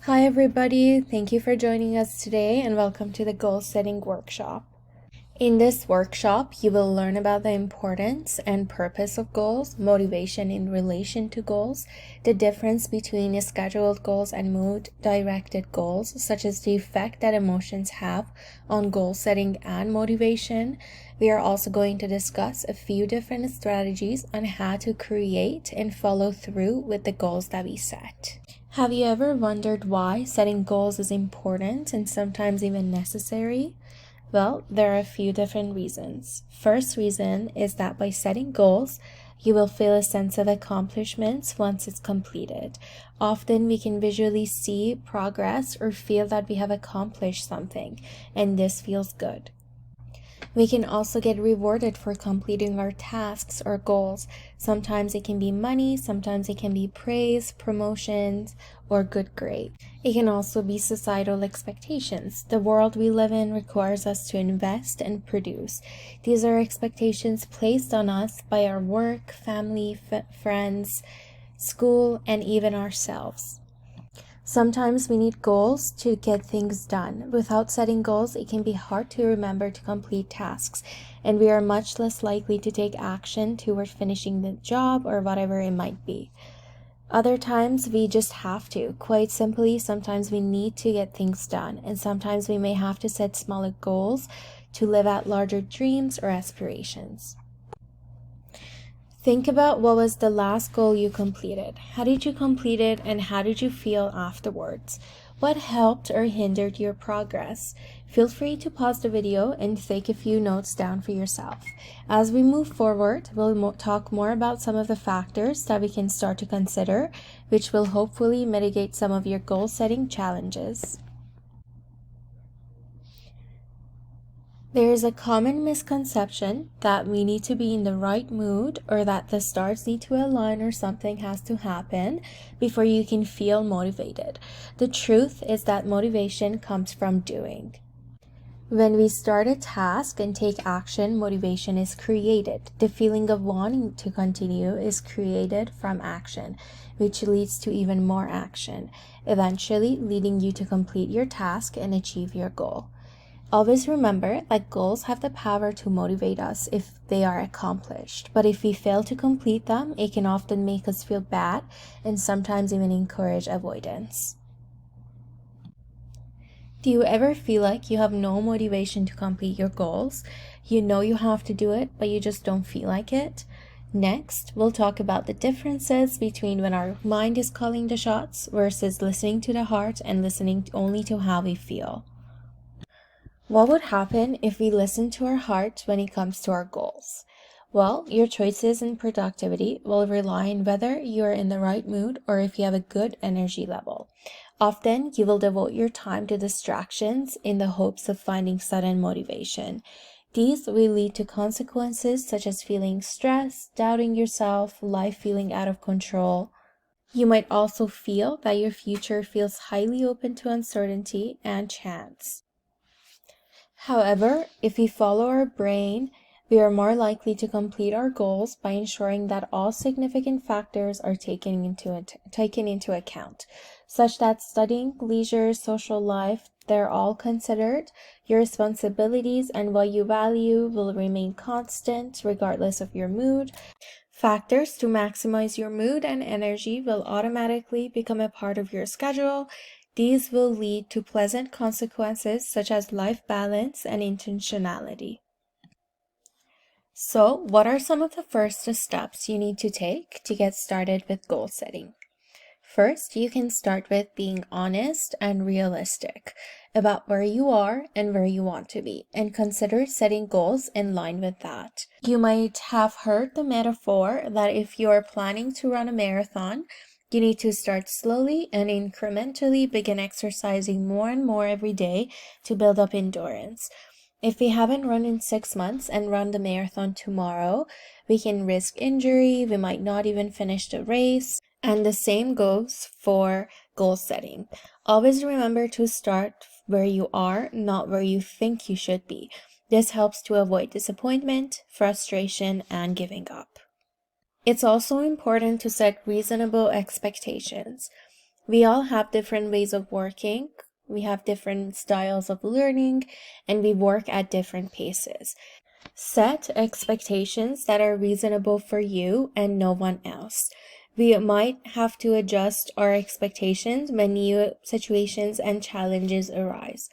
Hi everybody, thank you for joining us today and welcome to the Goal Setting Workshop. In this workshop, you will learn about the importance and purpose of goals, motivation in relation to goals, the difference between scheduled goals and mood-directed goals, such as the effect that emotions have on goal setting and motivation. We are also going to discuss a few different strategies on how to create and follow through with the goals that we set. Have you ever wondered why setting goals is important and sometimes even necessary? Well, there are a few different reasons. First reason is that by setting goals, you will feel a sense of accomplishments once it's completed. Often we can visually see progress or feel that we have accomplished something, and this feels good. We can also get rewarded for completing our tasks or goals. Sometimes it can be money, sometimes it can be praise, promotions, or good grade. It can also be societal expectations. The world we live in requires us to invest and produce. These are expectations placed on us by our work, family, friends, school, and even ourselves. Sometimes we need goals to get things done. Without setting goals, it can be hard to remember to complete tasks, and we are much less likely to take action toward finishing the job or whatever it might be. Other times we just have to. Quite simply, sometimes we need to get things done, and sometimes we may have to set smaller goals to live out larger dreams or aspirations. Think about what was the last goal you completed. How did you complete it and how did you feel afterwards? What helped or hindered your progress? Feel free to pause the video and take a few notes down for yourself. As we move forward, we'll talk more about some of the factors that we can start to consider, which will hopefully mitigate some of your goal-setting challenges. There is a common misconception that we need to be in the right mood or that the stars need to align or something has to happen before you can feel motivated. The truth is that motivation comes from doing. When we start a task and take action, motivation is created. The feeling of wanting to continue is created from action, which leads to even more action, eventually leading you to complete your task and achieve your goal. Always remember that goals have the power to motivate us if they are accomplished, but if we fail to complete them, it can often make us feel bad and sometimes even encourage avoidance. Do you ever feel like you have no motivation to complete your goals? You know you have to do it, but you just don't feel like it? Next, we'll talk about the differences between when our mind is calling the shots versus listening to the heart and listening only to how we feel. What would happen if we listen to our heart when it comes to our goals? Well, your choices and productivity will rely on whether you are in the right mood or if you have a good energy level. Often, you will devote your time to distractions in the hopes of finding sudden motivation. These will lead to consequences such as feeling stressed, doubting yourself, life feeling out of control. You might also feel that your future feels highly open to uncertainty and chance. However, if we follow our brain, we are more likely to complete our goals by ensuring that all significant factors are taken into account, such that studying, leisure, social life, they're all considered. Your responsibilities and what you value will remain constant regardless of your mood. Factors to maximize your mood and energy will automatically become a part of your schedule. These will lead to pleasant consequences such as life balance and intentionality. So, what are some of the first steps you need to take to get started with goal setting? First, you can start with being honest and realistic about where you are and where you want to be, and consider setting goals in line with that. You might have heard the metaphor that if you are planning to run a marathon, you need to start slowly and incrementally begin exercising more and more every day to build up endurance. If we haven't run in 6 months and run the marathon tomorrow, we can risk injury, we might not even finish the race, and the same goes for goal setting. Always remember to start where you are, not where you think you should be. This helps to avoid disappointment, frustration, and giving up. It's also important to set reasonable expectations. We all have different ways of working, we have different styles of learning, and we work at different paces. Set expectations that are reasonable for you and no one else. We might have to adjust our expectations when new situations and challenges arise.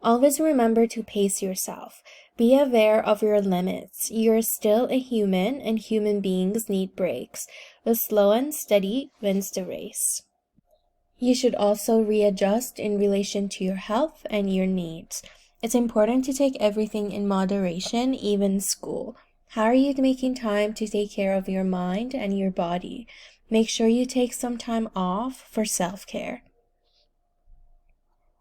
Always remember to pace yourself. Be aware of your limits. You're still a human, and human beings need breaks. The slow and steady wins the race. You should also readjust in relation to your health and your needs. It's important to take everything in moderation, even school. How are you making time to take care of your mind and your body? Make sure you take some time off for self-care.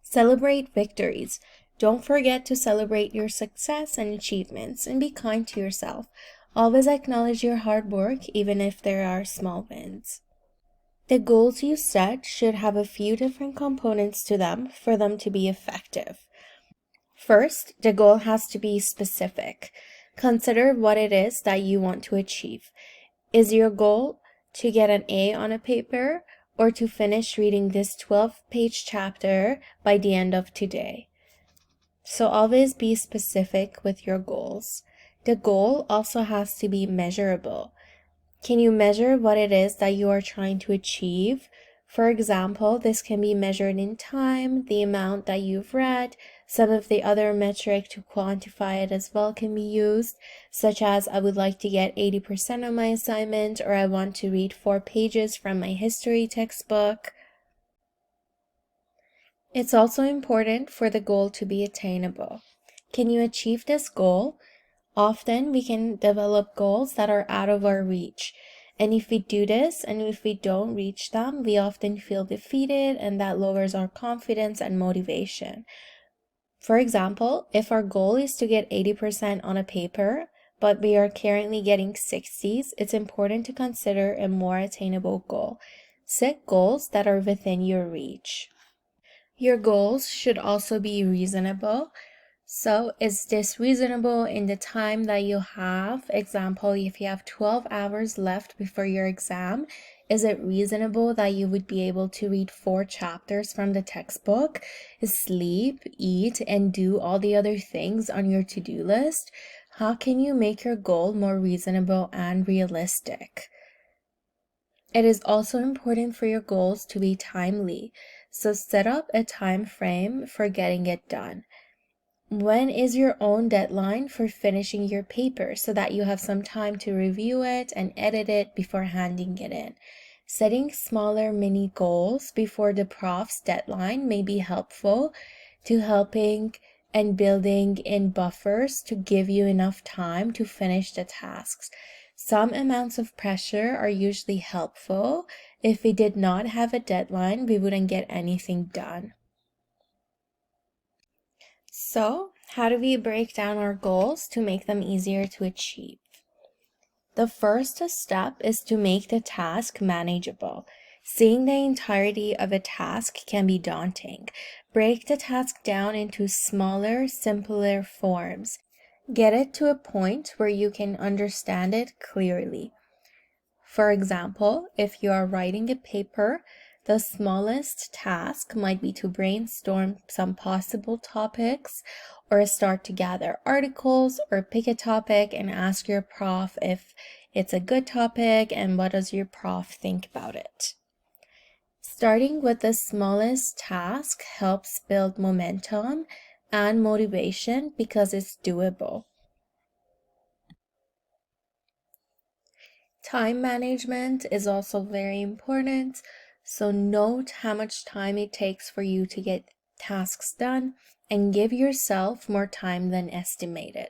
Celebrate victories. Don't forget to celebrate your success and achievements, and be kind to yourself. Always acknowledge your hard work, even if there are small wins. The goals you set should have a few different components to them for them to be effective. First, the goal has to be specific. Consider what it is that you want to achieve. Is your goal to get an A on a paper, or to finish reading this 12-page chapter by the end of today? So always be specific with your goals. The goal also has to be measurable. Can you measure what it is that you are trying to achieve? For example, this can be measured in time, the amount that you've read. Some of the other metric to quantify it as well can be used, such as I would like to get 80% on my assignment, or I want to read 4 pages from my history textbook. It's also important for the goal to be attainable. Can you achieve this goal? Often we can develop goals that are out of our reach. And if we do this and if we don't reach them, we often feel defeated, and that lowers our confidence and motivation. For example, if our goal is to get 80% on a paper, but we are currently getting 60s, it's important to consider a more attainable goal. Set goals that are within your reach. Your goals should also be reasonable. So is this reasonable in the time that you have? Example, if you have 12 hours left before your exam, is it reasonable that you would be able to read 4 chapters from the textbook, sleep, eat, and do all the other things on your to-do list? How can you make your goal more reasonable and realistic? It is also important for your goals to be timely. So set up a time frame for getting it done. When is your own deadline for finishing your paper, so that you have some time to review it and edit it before handing it in? Setting smaller mini goals before the prof's deadline may be helpful to helping and building in buffers to give you enough time to finish the tasks. Some amounts of pressure are usually helpful. If we did not have a deadline, we wouldn't get anything done. So, how do we break down our goals to make them easier to achieve? The first step is to make the task manageable. Seeing the entirety of a task can be daunting. Break the task down into smaller, simpler forms. Get it to a point where you can understand it clearly. For example, if you are writing a paper, the smallest task might be to brainstorm some possible topics, or start to gather articles, or pick a topic and ask your prof if it's a good topic and what does your prof think about it. Starting with the smallest task helps build momentum and motivation because it's doable. Time management is also very important. So note how much time it takes for you to get tasks done, and give yourself more time than estimated.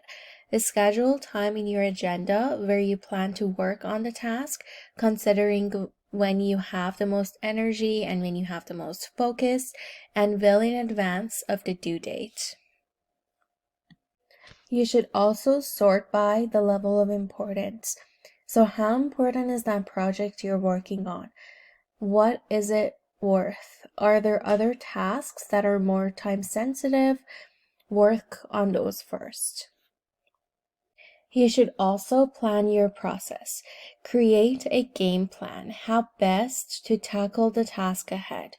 Schedule time in your agenda where you plan to work on the task, considering when you have the most energy and when you have the most focus, and well in advance of the due date. You should also sort by the level of importance. So how important is that project you're working on? What is it worth? Are there other tasks that are more time sensitive? Work on those first. You should also plan your process. Create a game plan, how best to tackle the task ahead.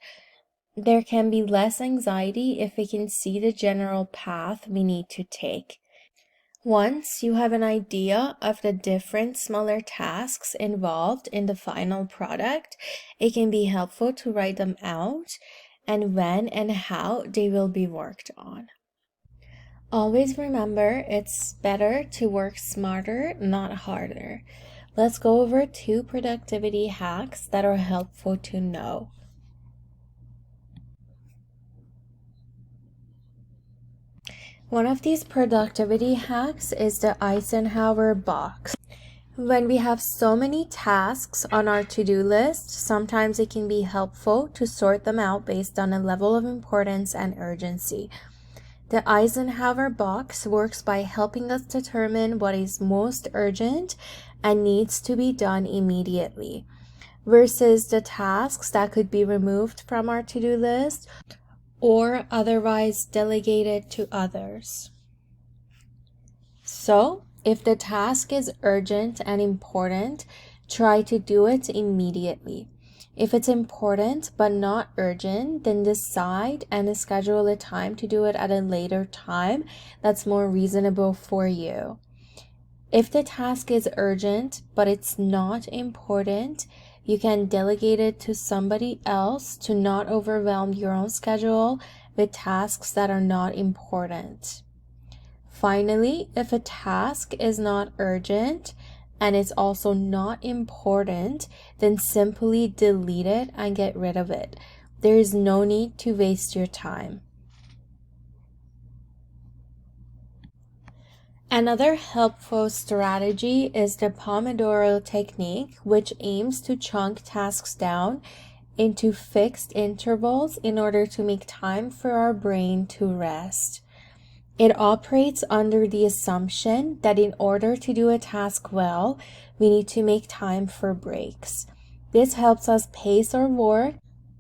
There can be less anxiety if we can see the general path we need to take. Once you have an idea of the different smaller tasks involved in the final product, it can be helpful to write them out and when and how they will be worked on. Always remember, it's better to work smarter, not harder. Let's go over 2 productivity hacks that are helpful to know. One of these productivity hacks is the EISENHOWER box. When we have so many tasks on our to-do list, sometimes it can be helpful to sort them out based on a level of importance and urgency. The EISENHOWER box works by helping us determine what is most urgent and needs to be done immediately, versus the tasks that could be removed from our to-do list or otherwise delegated to others. So, if the task is urgent and important, try to do it immediately. If it's important but not urgent, then decide and schedule a time to do it at a later time that's more reasonable for you. If the task is urgent but it's not important, you can delegate it to somebody else to not overwhelm your own schedule with tasks that are not important. Finally, if a task is not urgent and it's also not important, then simply delete it and get rid of it. There is no need to waste your time. Another helpful strategy is the Pomodoro technique, which aims to chunk tasks down into fixed intervals in order to make time for our brain to rest. It operates under the assumption that in order to do a task well, we need to make time for breaks. This helps us pace our work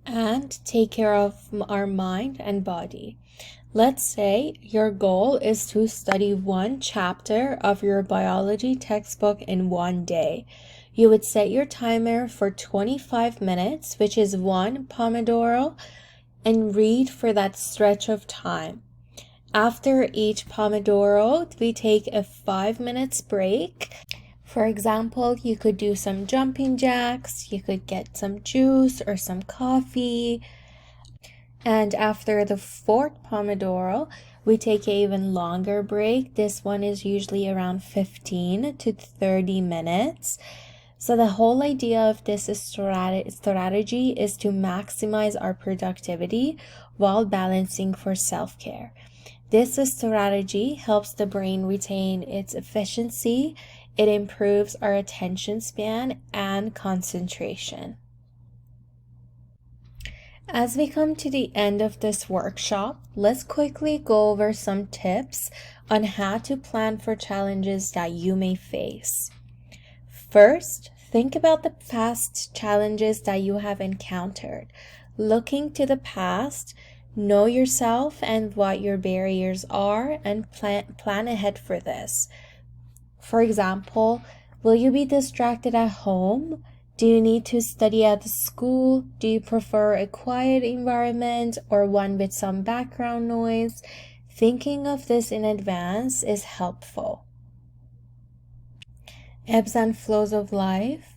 and take care of our mind and body. Let's say your goal is to study 1 chapter of your biology textbook in 1 day. You would set your timer for 25 minutes, which is 1 Pomodoro, and read for that stretch of time. After each Pomodoro, we take a 5 minutes break. For example, you could do some jumping jacks, you could get some juice or some coffee. And after the 4th Pomodoro, we take an even longer break. This one is usually around 15 to 30 minutes. So the whole idea of this strategy is to maximize our productivity while balancing for self-care. This strategy helps the brain retain its efficiency. It improves our attention span and concentration. As we come to the end of this workshop, let's quickly go over some tips on how to plan for challenges that you may face. First, think about the past challenges that you have encountered. Looking to the past, know yourself and what your barriers are and plan ahead for this. For example, will you be distracted at home? Do you need to study at the school? Do you prefer a quiet environment or one with some background noise? Thinking of this in advance is helpful. Ebbs and flows of life.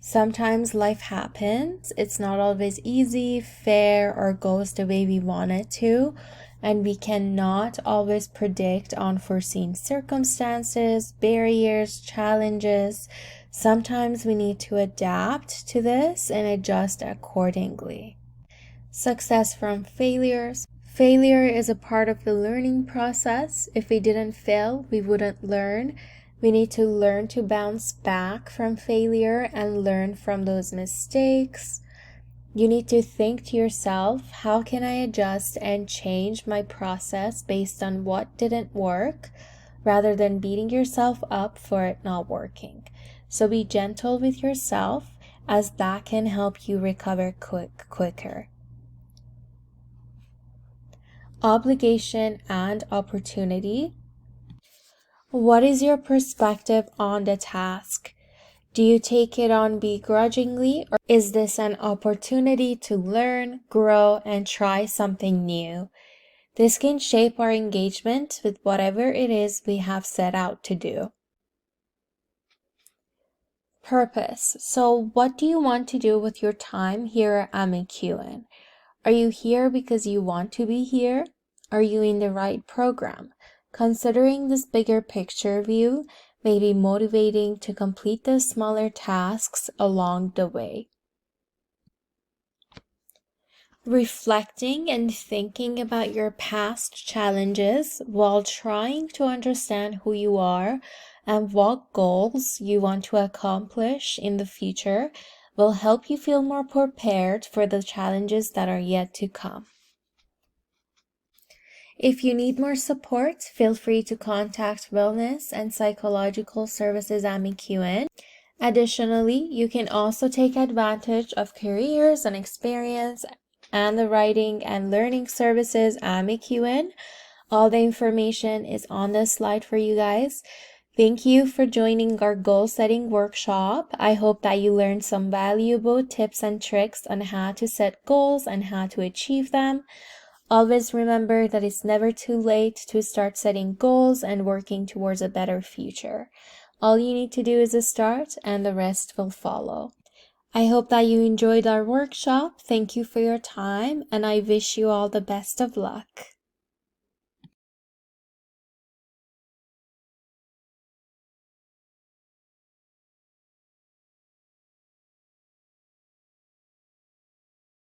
Sometimes life happens. It's not always easy, fair, or goes the way we want it to. And we cannot always predict unforeseen circumstances, barriers, challenges. Sometimes we need to adapt to this and adjust accordingly. Success from failures. Failure is a part of the learning process. If we didn't fail, we wouldn't learn. We need to learn to bounce back from failure and learn from those mistakes. You need to think to yourself, how can I adjust and change my process based on what didn't work, rather than beating yourself up for it not working. So be gentle with yourself, as that can help you recover quicker. Obligation and opportunity. What is your perspective on the task? Do you take it on begrudgingly, or is this an opportunity to learn, grow, and try something new? This can shape our engagement with whatever it is we have set out to do. Purpose. So, what do you want to do with your time here at MEQN? Are you here because you want to be here? Are you in the right program? Considering this bigger picture view may be motivating to complete the smaller tasks along the way. Reflecting and thinking about your past challenges while trying to understand who you are and what goals you want to accomplish in the future will help you feel more prepared for the challenges that are yet to come. If you need more support, feel free to contact Wellness and Psychological Services at MEQN. Additionally, you can also take advantage of careers and experience and the writing and learning services at MEQN. All the information is on the slide for you guys. Thank you for joining our goal setting workshop. I hope that you learned some valuable tips and tricks on how to set goals and how to achieve them. Always remember that it's never too late to start setting goals and working towards a better future. All you need to do is start, and the rest will follow. I hope that you enjoyed our workshop. Thank you for your time, and I wish you all the best of luck.